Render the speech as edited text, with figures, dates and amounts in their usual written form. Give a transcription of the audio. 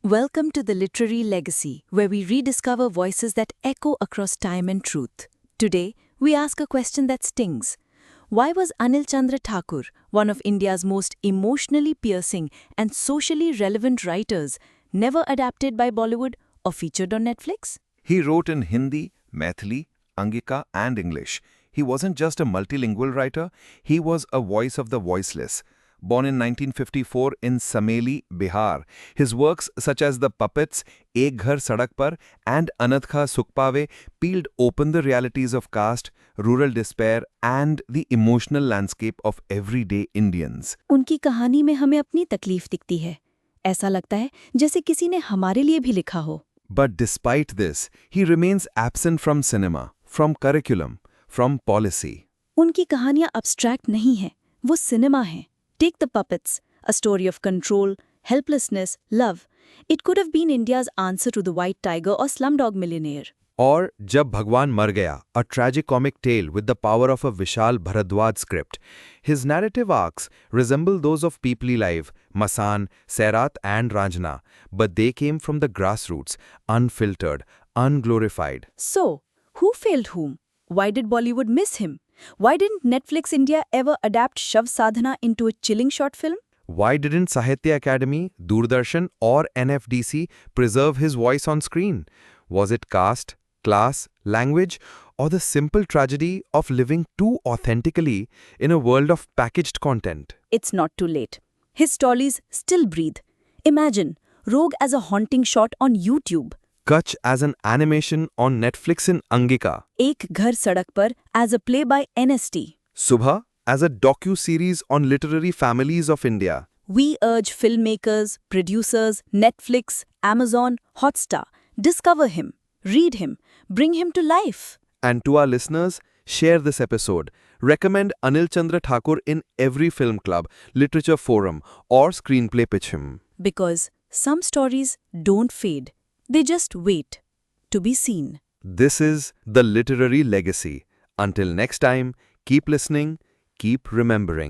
Welcome to the Literary Legacy, where we rediscover voices that echo across time and truth. Today, we ask a question that stings. Why was Anil Chandra Thakur, one of India's most emotionally piercing and socially relevant writers, never adapted by Bollywood or featured on Netflix? He wrote in Hindi, Maithili, Angika, and English. He wasn't just a multilingual writer, he was a voice of the voiceless. Born in 1954 in Sameli, Bihar, his works such as The Puppets, Ek Ghar Sadak Par, and Anadkha Sukhpave peeled open the realities of caste, rural despair, and the emotional landscape of everyday Indians. उनकी कहानी में हमें अपनी तकलीफ दिखती है। ऐसा लगता है जैसे किसी ने हमारे लिए भी लिखा हो। But despite this, he remains absent from cinema, from curriculum, from policy. उनकी कहानियां abstract नहीं हैं, वो सिनेमा हैं। Take The Puppets, a story of control, helplessness, love. It could have been India's answer to The White Tiger or Slumdog Millionaire. Or Jab Bhagwan Mar Gaya, a tragicomic tale with the power of a Vishal Bharadwaj script. His narrative arcs resemble those of Peoply Live, Masan, Sairat and Ranjana, but they came from the grassroots, unfiltered, unglorified. So, who failed whom? Why did Bollywood miss him? Why didn't Netflix India ever adapt Shav Sadhana into a chilling short film? Why didn't Sahitya Academy, Doordarshan or NFDC preserve his voice on screen? Was it caste, class, language, or the simple tragedy of living too authentically in a world of packaged content? It's not too late. His stories still breathe. Imagine Rogue as a haunting shot on YouTube. Kutch as an animation on Netflix in Angika. Ek Ghar Sadak Par as a play by NST. Subha as a docu-series on literary families of India. We urge filmmakers, producers, Netflix, Amazon, Hotstar, discover him, read him, bring him to life. And to our listeners, share this episode. Recommend Anil Chandra Thakur in every film club, literature forum, or screenplay pitch him. Because some stories don't fade. They just wait to be seen. This is The Literary Legacy. Until next time, keep listening, keep remembering.